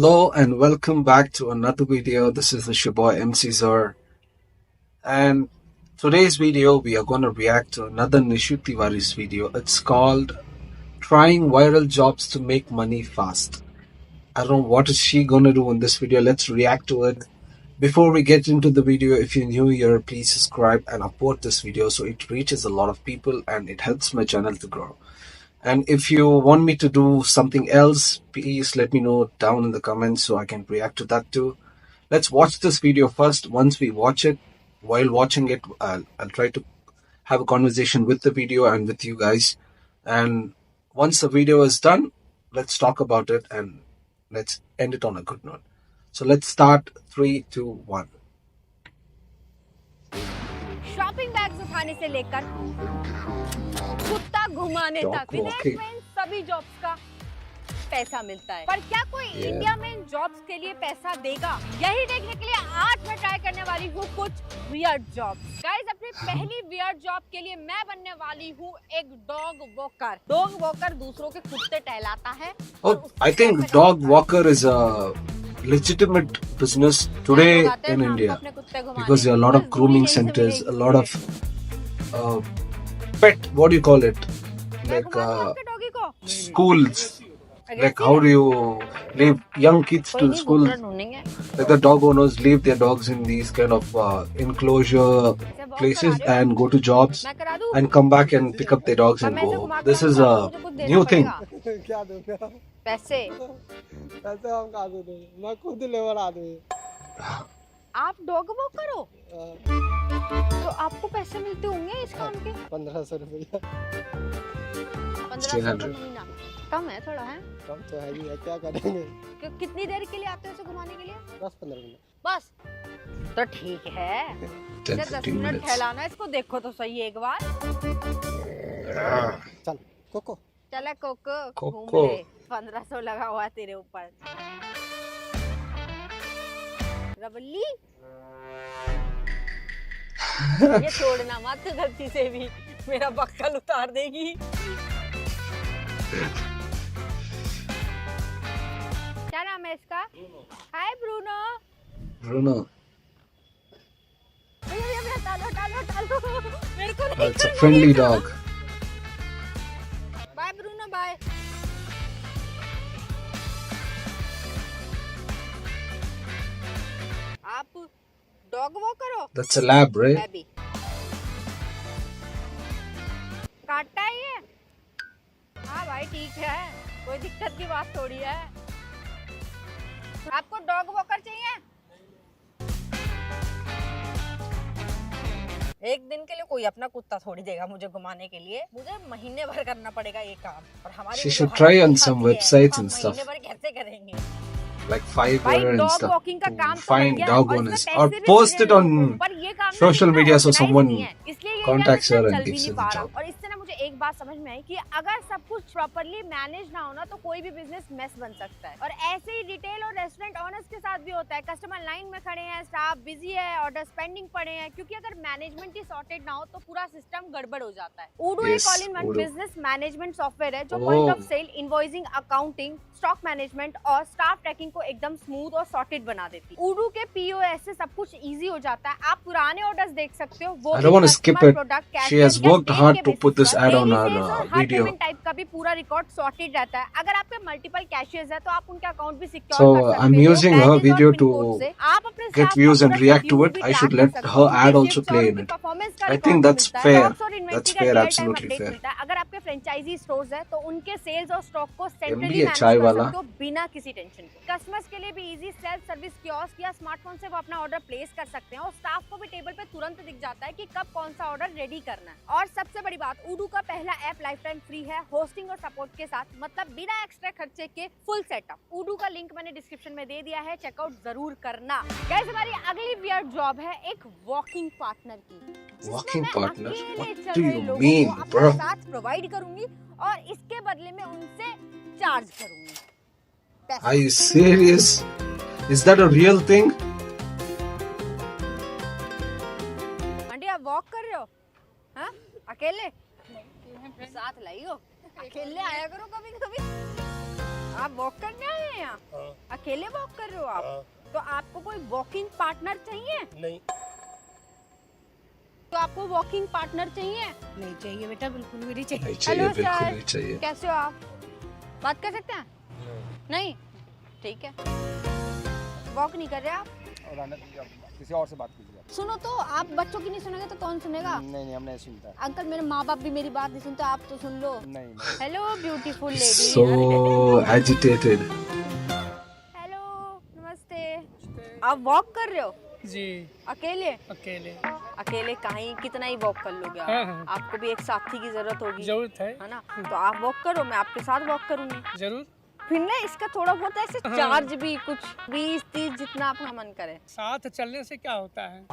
Hello and welcome back to another video. This is the Shaboy MC Zor, and today's video we are going to react to another Nishu Tiwari's video. It's called Trying Viral Jobs to Make Money Fast. I don't know what is she going to do in this video. Let's react to it. Before we get into the video, if you're new here, please subscribe and upvote this video so it reaches a lot of people and it helps my channel to grow. And if you want me to do something else, please let me know down in the comments so I can react to that too. Let's watch this video first. Once we watch it, while watching it, I'll try to have a conversation with the video and with you guys. And once the video is done, let's talk about it and let's end it on a good note. So let's start 3, 2, 1. Shopping bags उठाने से लेकर कुत्ता घुमाने तक विदेश में इन सभी jobs का पैसा मिलता है। पर क्या कोई इंडिया में इन जॉब्स के लिए पैसा देगा? यही देखने के लिए आज मैं ट्राई करने वाली हूँ कुछ वियर्ड जॉब्स। गाइस, अपनी पहली वियर्ड जॉब के लिए मैं बनने वाली हूँ एक डॉग वॉकर। डॉग वॉकर दूसरों के कुत्ते टहलाता है। I think dog walker is a legitimate business today in India because there are a lot of grooming centers, a lot of pet, what do you call it, like schools, like how do you leave young kids to school, like the dog owners leave their dogs in these kind of enclosure places and go to jobs and come back and pick up their dogs and go home. This is a new thing. पैसे हम कहाँ से देंगे? मैं खुद labour आदमी। आप dog walker हो? तो आपको पैसे मिलते होंगे इस काम के? 1500 रुपया। 1500 महीना कम है थोड़ा, है कम तो है ही है, क्या करेंगे? कितनी देर के लिए आते हो इसे घुमाने के लिए? 10-15 मिनट बस तो ठीक है। 10 मिनट टहलाना इसको, देखो तो सही एक बार। चल कोको चला कोको घूम ले। 1500 लगा हुआ है तेरे ऊपर। रबली ये छोड़ना मत गलती से भी, मेरा बक्कल उतार देगी। क्या नाम है इसका? हाय ब्रूनो। Bruno. टालो मेरे को नहीं। It's a friendly dog. Bye Bruno, bye. आप डॉग वॉकर हो? That's a lab, right? मैं भी। काटता है ये? हाँ भाई ठीक है, कोई दिक्कत की बात थोड़ी है। आपको डॉग वॉकर चाहिए? एक दिन के लिए कोई अपना कुत्ता थोड़ी देगा मुझे घुमाने के लिए। मुझे महीने भर करना पड़ेगा ये काम। और हमारे She should try on some websites and stuff. महीने भर कैसे करेंगे? Like Fiverr and dog stuff walking का काम to तो find बढ़िया dog है, और owners इसमें or पैसे भी post it मिले on लोगों को, पर ये काम ना social इतना media so organized someone नहीं है, इसलिए ये contacts यहाँ her पे and चल भी gives नहीं her पा the रहा। job. और इससे ना मुझे एक बात समझ में आई कि अगर सब कुछ प्रॉपर्ली मैनेज ना हो ना तो कोई भी बिजनेस मेस बन सकता है। और ऐसे ही रिटेल और रेस्टोरेंट ओनर्स के साथ भी होता है। कस्टमर लाइन में खड़े हैं, स्टाफ बिजी है, ऑर्डर पेंडिंग पड़े हैं, क्योंकि अगर मैनेजमेंट ही सॉर्टेड ना हो तो पूरा सिस्टम गड़बड़ हो जाता है। उडू एक all in one business management software है जो point of sale, invoicing, accounting, stock management और स्टाफ ट्रैकिंग को एकदम स्मूथ और सॉर्टेड बना देती है। उडू के पीओएस से सब कुछ इजी हो जाता है। आप पुराने ऑर्डर्स देख सकते हो, वो I don't want to skip it. She has worked hard to put this ad on our video. Type का भी पूरा रिकॉर्ड सॉर्टेड रहता है। अगर आपके मल्टीपल कैशियर्स है तो आप उनके अकाउंट भी सिक्योर So कर सकते हो। I'm using her video to आप अपने get views and react to it. I should let her ad also play in it. I think that's fair. That's fair, absolutely fair. अगर आपके franchise stores है तो उनके सेल्स और stock को centrally MB है मैनेज चाय कर वाला। सकते हो बिना किसी टेंशन के। कस्टमर्स के लिए भी इजी सेल्फ सर्विस कियोस्क या स्मार्टफोन से वो अपना ऑर्डर प्लेस कर सकते हैं और स्टाफ को भी टेबल पे तुरंत दिख जाता है कि कब कौन सा ऑर्डर रेडी करना है। और सबसे बड़ी बात, उडू का पहला ऐप लाइफ टाइम फ्री है होस्टिंग और सपोर्ट के साथ, मतलब बिना एक्स्ट्रा खर्चे के फुल सेटअप। उडू का लिंक मैंने डिस्क्रिप्शन में दे दिया है, चेकआउट जरूर करना। गाइस, हमारी अगली वियर्ड जॉब है एक वॉकिंग पार्टनर की। Walking partner? What do you mean, bro? साथ प्रोवाइड करूंगी और इसके बदले में उनसे चार्ज करूंगी। Are you serious? Is that a real thing? Aunty आप वॉक कर रहे हो? हाँ? अकेले? साथ लाई हो? अकेले आया करो कभी कभी। आप वॉक करने आए हैं यहाँ? अकेले वॉक कर रहे हो आप? तो आपको कोई वॉकिंग पार्टनर चाहिए? नहीं। तो आपको वॉकिंग पार्टनर चाहिए? नहीं चाहिए बेटा, बिल्कुल भी नहीं चाहिए। नहीं चाहिए, हेलो बिल्कुल सर, नहीं चाहिए। कैसे हो आप? बात कर सकते हैं? नहीं, ठीक है। वॉक नहीं कर रहे आप? किसी और से बात कीजिए। सुनो तो, आप बच्चों की नहीं सुनेंगे तो कौन सुनेगा? नहीं, हम नहीं सुनता। अंकल, मेरे माँ बाप भी मेरी बात नहीं सुनते, आप तो सुन लो। नहीं। Hello beautiful lady. So agitated. Hello, नमस्ते। आप वॉक कर रहे हो? जी अकेले? अकेले अकेले कहीं कितना ही वॉक कर लोगे आप? हाँ। आपको भी एक साथी की जरूरत होगी, जरूरत है ना? तो आप वॉक करो, मैं आपके साथ वॉक करूंगी। जरूर। फिर ना इसका थोड़ा बहुत ऐसे चार्ज भी कुछ 20-30 जितना आपका मन करे। साथ चलने से क्या होता है?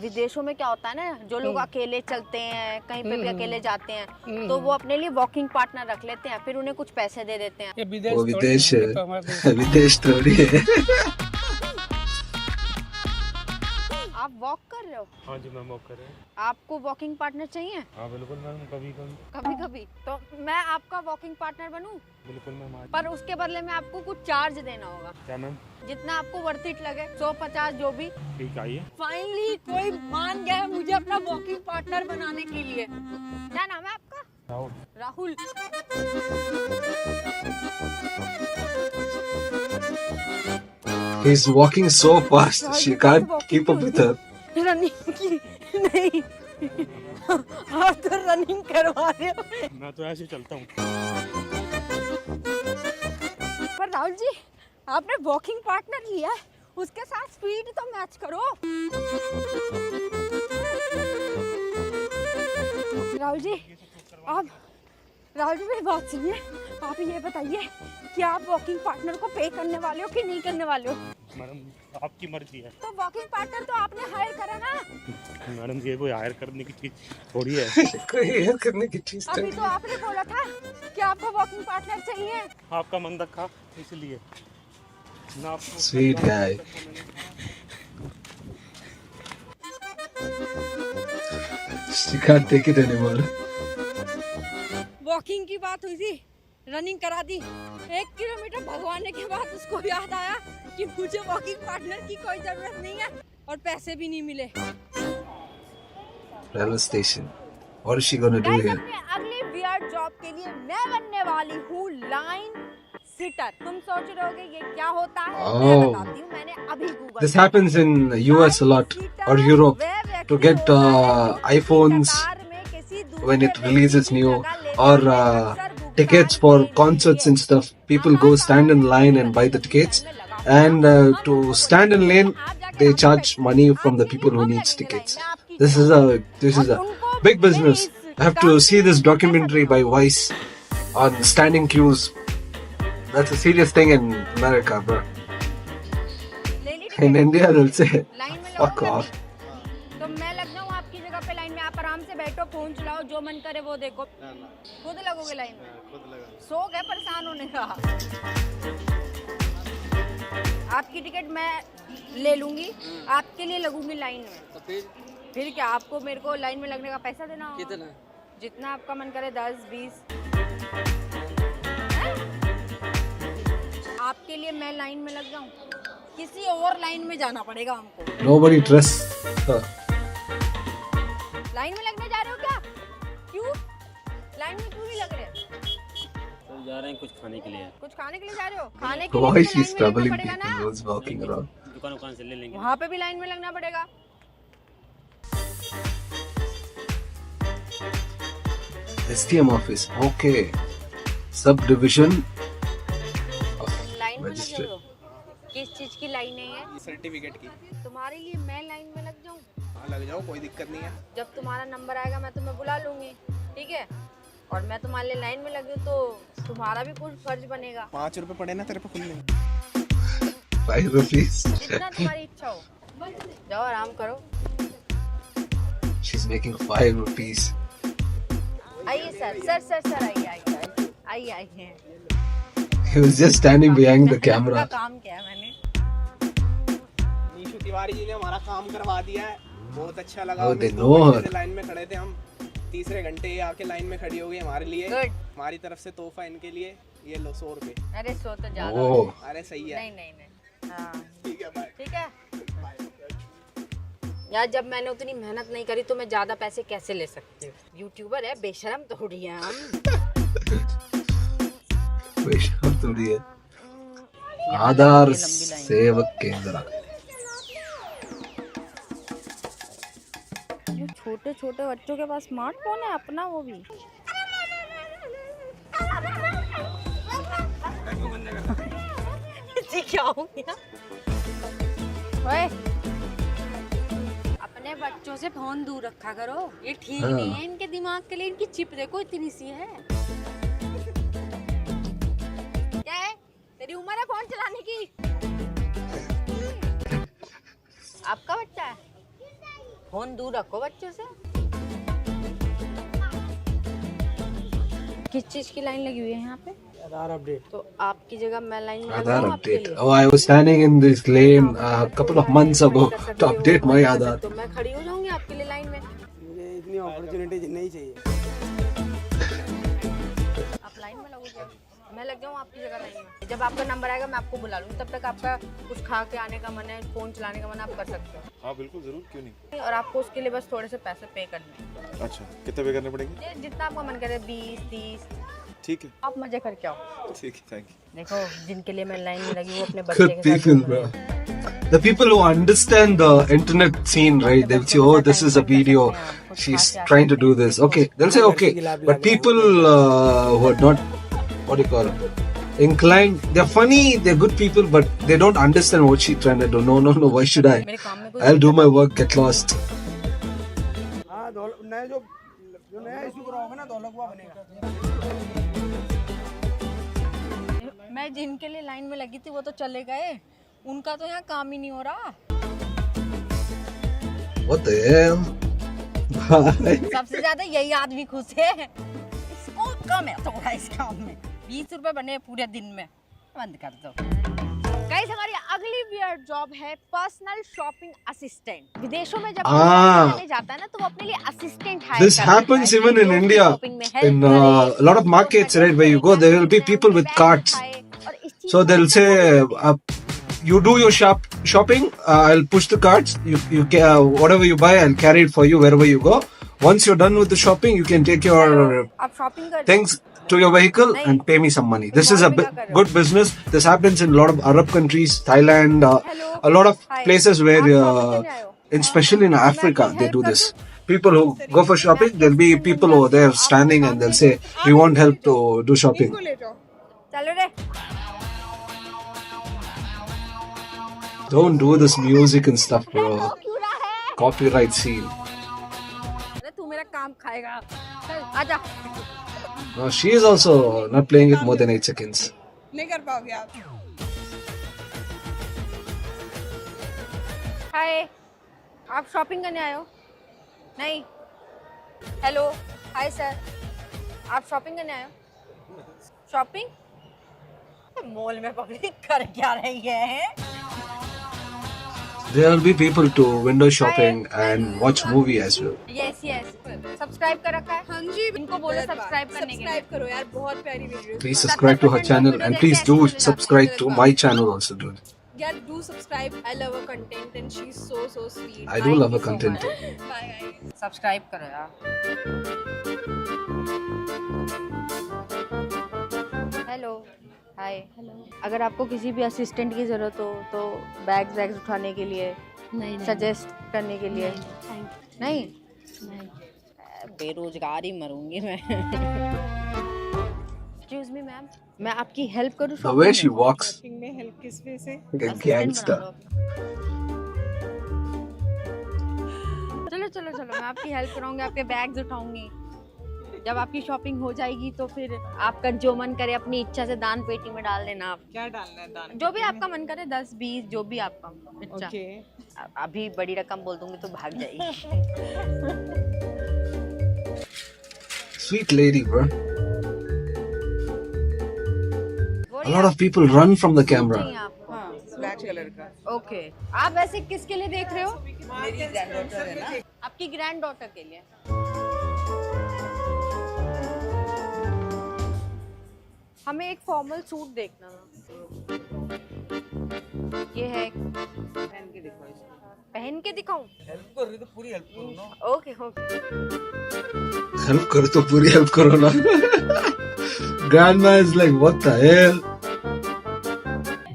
विदेशों में क्या होता है ना, जो लोग अकेले चलते हैं, कहीं पे भी अकेले जाते हैं, तो वो अपने लिए वॉकिंग पार्टनर रख लेते हैं, फिर उन्हें कुछ पैसे दे देते हैं। ये वो विदेश विदेश थोड़ी है, है, तो हमारा देश है। विदेश थोड़ी है। आप वॉक कर रहे हो? हाँ जी मैम, वॉक कर रहे हैं। आपको वॉकिंग पार्टनर चाहिए? हाँ बिल्कुल मैम, कभी कभी। कभी कभी तो मैं आपका वॉकिंग पार्टनर बनूं? बिल्कुल मैम। पर उसके बदले में आपको कुछ चार्ज देना होगा। क्या मैम? जितना आपको वर्थ इट लगे, 100-50 जो भी। ठीक आइए। फाइनली कोई मान गया है मुझे अपना वॉकिंग पार्टनर बनाने के लिए। क्या नाम है आपका? Rahul. Rahul. He's walking so fast, she can't keep up with her. Running की नहीं, आप तो रनिंग करवा रहे हो। मैं तो ऐसे चलता हूँ। पर राहुल जी, आपने वॉकिंग पार्टनर लिया है, उसके साथ स्पीड तो मैच करो। राहुल जी, मेरी बात सुनिए। आप ये बताइए कि आप वॉकिंग पार्टनर को पे करने वाले हो कि नहीं करने वाले हो? मैडम आपकी मर्जी है। तो वॉकिंग पार्टनर तो आपने हायर करा ना। मैडम ये कोई हायर करने की चीज थोड़ी है। कोई हेल्प करने की चीज अभी तो आपने बोला था कि आपको वॉकिंग पार्टनर चाहिए। आपका मन रखा इसलिए ना आपको। Sweet guy. She can't take it anymore. Walking की बात हुई थी, रनिंग करा दी। 1 किलोमीटर भगवाने के बाद उसको याद आया कि मुझे वॉकिंग पार्टनर की कोई जरूरत नहीं है और पैसे भी नहीं मिले। Railway station. What is she gonna do Guys, here? अपने अगली वियर्ड जॉब के लिए मैं बनने वाली हूँ लाइन सिटर। तुम सोच रहे होगे ये क्या होता है? मैं Oh. बताती हूँ, मैंने अभी Google This happens in US a lot or Europe to get iPhones when it releases new or tickets for concerts and stuff. People go stand in line and buy the tickets, and to stand in lane they charge money from the people who needs tickets. This is a big business. I have to see this documentary by Vice on standing queues. That's a serious thing in America, bro. In India they'll say fuck off. तो मैं लग जाऊँ आपकी जगह पे line में, आप आराम से बैठो, फोन चलाओ, जो मन करे वो देखो। खुद लगोगे लाइन में? शौक है परेशान होने का। आपकी टिकट मैं ले लूंगी, आपके लिए लगूंगी लाइन में। तो फिर क्या, आपको मेरे को लाइन में लगने का पैसा देना होगा? कितना? जितना आपका मन करे, 10-20। आपके लिए मैं लाइन में लग जाऊं? किसी और लाइन में जाना पड़ेगा हमको। Nobody trusts her. लाइन में लगने जा रहे हो क्या? क्यों लाइन में क्यों नहीं लग रहे? तो जा रहे हैं कुछ खाने के लिए। कुछ खाने के लिए जा रहे हो? खाने के लिए Why भी तो she's लाइन में troubling लगना पड़ेगा people ना। who's walking around? दुकान से ले लेंगे। वहाँ पे भी लाइन में लगना पड़ेगा। STM office. Okay. Subdivision of line में लग magistrate. जाओ। किस चीज की लाइन है ये? सर्टिफिकेट की। तुम्हारे लिए मैं लाइन में लग जाऊं? हाँ लग जाओ, कोई दिक्कत नहीं है। जब तुम्हारा नंबर आएगा मैं तुम्हें बुला लूंगी, ठीक है? और मैं तुम्हारे लिए लाइन में लग जाऊं तो तुम्हारा भी कुछ फर्ज बनेगा। 5 रुपए पड़े ना तेरे पे खुलने। 5 rupees. जितना तुम्हारी इच्छा हो, जाओ आराम करो। She's making 5 rupees. आइए सर आइए। He was just standing behind the आपका camera. काम क्या है? मैंने नीशू तिवारी जी ने हमारा काम करवा दिया है, बहुत अच्छा लगा। Oh, हमें they 2 know घंटे her. से लाइन में खड़े थे हम, तीसरे घंटे ये आके लाइन में खड़ी हो गई हमारे लिए। गुड। हमारी तरफ से तोहफा इनके लिए, ये लो 100 रुपए। अरे 100 तो ज्यादा। ओह, अरे सही है। नहीं हाँ ठीक है बाय। ठीक है यार, जब मैंने उतनी मेहनत नहीं करी तो मैं ज्यादा पैसे कैसे ले सकती हूँ? यूट्यूबर है, बेशरम थोड़ी है हम। बेशरम थोड़ी है। आधार सेवक केंद्र। जो छोटे छोटे बच्चों के पास स्मार्टफोन है अपना, वो भी। जी क्या हो गया? ओए, अपने बच्चों से फोन दूर रखा करो, ये ठीक नहीं है इनके दिमाग के लिए। इनकी चिप देखो इतनी सी है। क्या है, तेरी उम्र है फोन चलाने की? आपका बच्चा है, फोन दूर रखो बच्चों से। किस चीज की लाइन लगी हुई है यहाँ पे? आधार अपडेट। तो आपकी जगह मैं लाइन में लग Aadhaar जाऊँ आपके update. लिए? Oh, I was standing in this lane a couple of months ago to update my Aadhaar. तो मैं खड़ी हो जाऊंगी आपके लिए लाइन में। मुझे इतनी अपॉर्चुनिटी नहीं चाहिए। आप लाइन में लगोगे, मैं लग जाऊँ आपकी जगह लाइन में। जब आपका नंबर आएगा मैं आपको बुला लूँगी, तब तक आपका कुछ खा के आने का मन है, फोन चलाने का मन है, आप कर सकते हो। हाँ बिल्कुल जरूर, क्यों नहीं। और आपको उसके लिए बस थोड़े से पैसे पे करने हैं। अच्छा, कितने पे करने पड़ेंगे? जितना आपका मन करे, 20-30। ठीक है आप मजे करके आओ। ठीक है, थैंक यू। देखो, जिनके लिए मैं लाइन में लगी वो अपने बच्चे Good के साथ people, घूम रहे bro. हैं। The people who understand the internet scene, right? They'll say, "Oh, this is a video. She's trying to do this." Okay, they'll say, "Okay." But people who are not, what do you call it, inclined, they're funny, they're good people, but they don't understand what she's trying to do. No. Why should I? मेरे काम में कोई I'll do my work. Get lost. हाँ, नया जो नया issue कराओगे ना, दौलतवा बनेगा। मैं जिनके लिए लाइन में लगी थी वो तो चले गए, उनका तो यहाँ काम ही नहीं हो रहा। What the hell? Bye. सबसे ज्यादा यही आदमी खुश है, इसको कम है थोड़ा इस काम में। 20 रुपए बने पूरे दिन में, बंद कर दो। गाइस, हमारी अगली वियर्ड जॉब है पर्सनल शॉपिंग असिस्टेंट। विदेशों में जब कोई जाता है ना तो वो अपने लिए assistant hire This happens even in India. In a lot of markets, right, where you go, there will be people with carts. So they'll say, you do your shopping, I'll push the carts, you whatever you buy, I'll carry it for you wherever you go. Once you're done with the shopping, you can take your आप shopping कर things to your vehicle and pay me some money. This is a good business. This happens in a lot of Arab countries, Thailand, a lot of places where, especially in Africa, they do this. People who go for shopping, there'll be people over there standing and they'll say, we want help to do shopping. चलो रे। Don't do this music and stuff, bro. Copyright scene. अरे तू मेरा काम खाएगा, चल आजा। No, she is also not playing it more than 8 seconds. नहीं कर पाओगे आप। हाय, आप शॉपिंग करने आए हो? नहीं। हेलो, हाय सर, आप शॉपिंग करने आए हो? शॉपिंग? मॉल में पब्लिक कर क्या रही है? There will be people to window shopping and watch movie as well. Yes subscribe कर रखा है? हाँ जी। इनको बोलो सब्सक्राइब करने के लिए। सब्सक्राइब करो यार, बहुत प्यारी video. Please subscribe to her channel and please do subscribe to my channel also, dude. यार do subscribe. I love her content and she's so sweet. I do love her content too. Bye guys. Subscribe करो यार। Hello, हाय। अगर आपको किसी भी assistant की जरूरत हो तो बैग्स उठाने के लिए, नहीं सजेस्ट करने के लिए, नहीं बेरोजगार ही मरूंगी मैं। एक्सक्यूज मी मैम, मैं आपकी हेल्प करूं? The way she walks में हेल्प किस वे से? like a gangster. चलो मैं आपकी हेल्प कराऊंगी, आपके बैग्स उठाऊंगी। जब आपकी शॉपिंग हो जाएगी तो फिर आपका जो मन करे अपनी इच्छा से दान पेटी में डाल देना। आप क्या डालना है दान? जो भी आपका मन करे, 10-20 जो भी आपका इच्छा। अभी बड़ी रकम बोल दूंगी तो भाग जाएगी। Sweet lady, bro. A lot of people run from the camera. Black colour का। ओके, आप वैसे किसके लिए देख रहे हो? मेरी ग्रैंड डॉटर है ना। आपकी ग्रैंड डॉटर के लिए। हमें एक फॉर्मल सूट देखना था। ये है, पहन के दिखाओ इसको। पहन के दिखाऊं? हेल्प कर रही तो पूरी हेल्प करो ना। Okay okay. हेल्प करो तो पूरी हेल्प करो ना। Grandma is like, what the hell?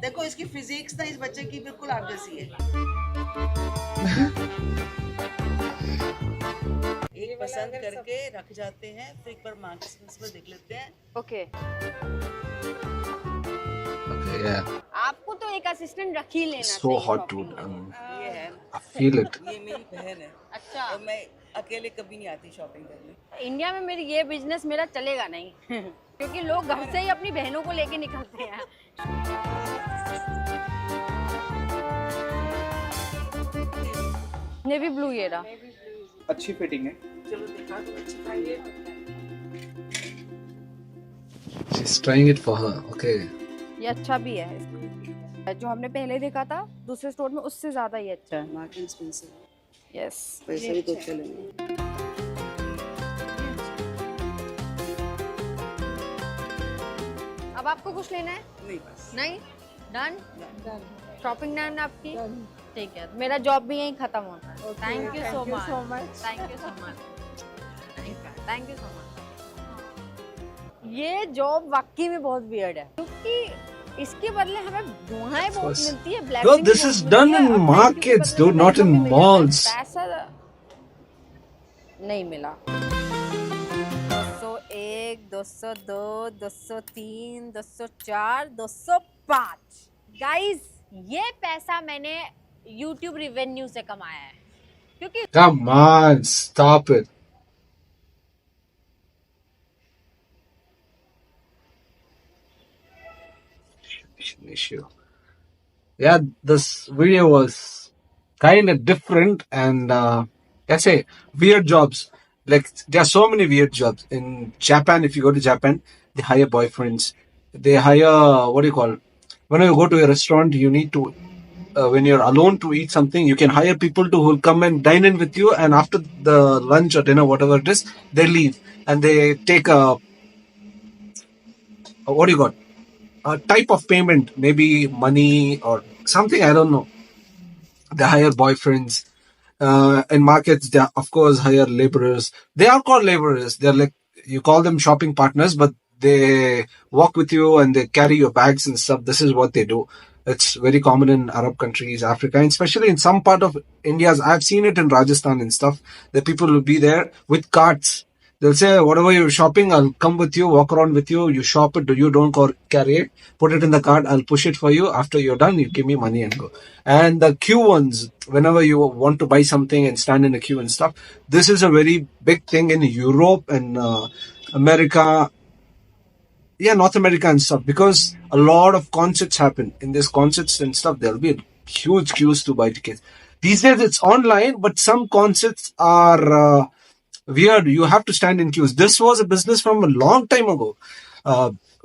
देखो इसकी फिजिक्स ना इस बच्चे की बिल्कुल आप जैसी है। एक पसंद करके रख जाते हैं, फिर एक बार मार्क्स में देख लेते हैं। ओके। Okay, yeah. आपको तो एक असिस्टेंट रख ही लेना So चाहिए hot, shopping dude. में। ये है, I feel it. ये मेरी बहन है अच्छा। और मैं अकेले कभी नहीं आती शॉपिंग करने। इंडिया में मेरी ये बिजनेस मेरा चलेगा नहीं। क्योंकि लोग घर से ही अपनी बहनों को लेके निकलते हैं। नेवी ब्लू ये रहा। अच्छी फिटिंग है। चलो दिखा दो, अच्छी चाहिए। She's trying it for her. Okay. ये अच्छा भी है। जो हमने पहले देखा था दूसरे स्टोर में उससे ज्यादा ये अच्छा है। Marking Spencer yes. पैसे भी तो चलेंगे। अब आपको कुछ लेना है? नहीं बस। नहीं? डन? शॉपिंग डन आपकी? ठीक है, मेरा जॉब भी यहीं खत्म होता है। Thank you so much. Thank you so much. Thank you so much. ये जॉब वाकई में बहुत वियर्ड है क्योंकि इसके बदले हमें दुआएं बहुत मिलती है। No, this is done in markets, dude, not in malls. पैसा नहीं मिला। 201, 202, 203, 204, 205। गाइस, ये पैसा मैंने YouTube रिवेन्यू से कमाया है क्योंकि Come on, stop it. Issue. Yeah, this video was kind of different and I say weird jobs. Like there are so many weird jobs in Japan. If you go to Japan, they hire boyfriends. They hire what do you call? When you go to a restaurant, you need to when you're alone to eat something, you can hire people to who will come and dine in with you. And after the lunch or dinner, whatever it is, they leave and they take a what do you call? A type of payment, maybe money or something, I don't know. They hire boyfriends. In markets, they of course hire laborers. They are called laborers. They're like, you call them shopping partners, but they walk with you and they carry your bags and stuff. This is what they do. It's very common in Arab countries, Africa, and especially in some part of India. I've seen it in Rajasthan and stuff. The people will be there with carts. They'll say, whatever you're shopping, I'll come with you, walk around with you. You shop it, you don't carry it. Put it in the cart, I'll push it for you. After you're done, you give me money and go. And the queue ones, whenever you want to buy something and stand in a queue and stuff, this is a very big thing in Europe and America. Yeah, North America and stuff. Because a lot of concerts happen. In these concerts and stuff, there'll be huge queues to buy tickets. These days, it's online, but some concerts are... weird. You have to stand in queues. This was a business from a long time ago.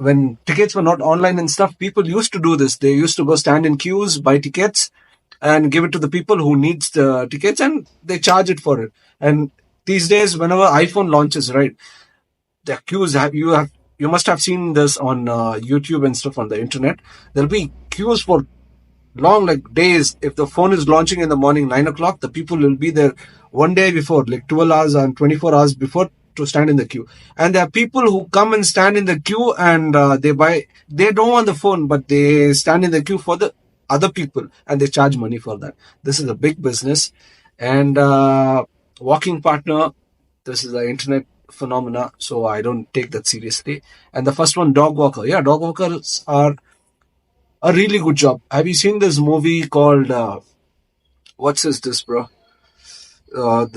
When tickets were not online and stuff, people used to do this. They used to go stand in queues, buy tickets, and give it to the people who needs the tickets, and they charge it for it. And these days, whenever iPhone launches, right, the queues you must have seen this on YouTube and stuff on the internet. There'll be queues for long, like days. If the phone is launching in the morning 9 o'clock, the people will be there one day before, like 12 hours and 24 hours before, to stand in the queue. And there are people who come and stand in the queue and they don't want the phone, but they stand in the queue for the other people and they charge money for that. This is a big business. And walking partner, this is an internet phenomena, so I don't take that seriously. And the first one, dog walker. Yeah, dog walkers are a really good job. Have you seen this movie called this, bro?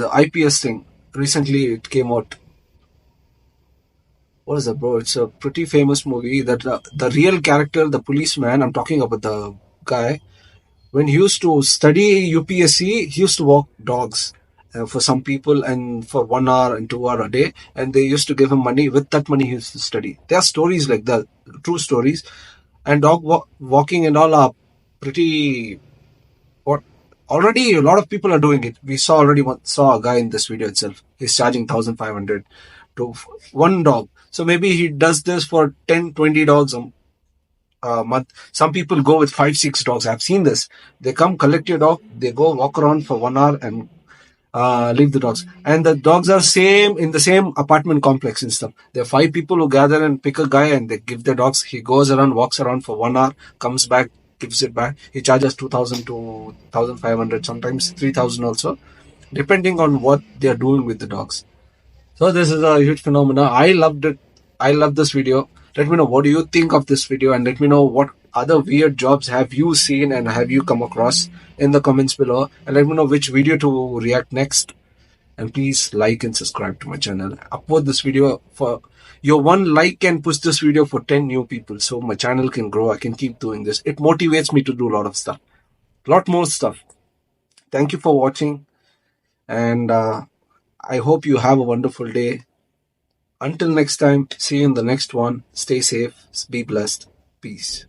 The IPS thing. Recently it came out. What is that, bro? It's a pretty famous movie that the real character, the policeman, I'm talking about the guy, when he used to study UPSC, he used to walk dogs for some people and for 1 hour and 2 hours a day, and they used to give him money. With that money he used to study. There are stories like that, true stories. And dog walking and all are pretty... Already a lot of people are doing it. We saw a guy in this video itself. He's charging 1,500, to one dog. So maybe he does this for 10, 20 dogs a month. Some people go with 5, 6 dogs. I've seen this. They come collect your dog, they go walk around for 1 hour and leave the dogs. And the dogs are same in the same apartment complex and stuff. There are 5 people who gather and pick a guy and they give their dogs. He goes around, walks around for 1 hour, comes back, gives it back. He charges 2,000 to 1,500, sometimes 3,000 also, depending on what they are doing with the dogs. So this is a huge phenomenon. I loved it. I love this video. Let me know what do you think of this video, and let me know what other weird jobs have you seen and have you come across in the comments below, and let me know which video to react next. And please like and subscribe to my channel. Upload this video. For your one like can push this video for 10 new people, so my channel can grow. I can keep doing this. It motivates me to do a lot of stuff, lot more stuff. Thank you for watching, and I hope you have a wonderful day. Until next time, see you in the next one. Stay safe, be blessed. Peace.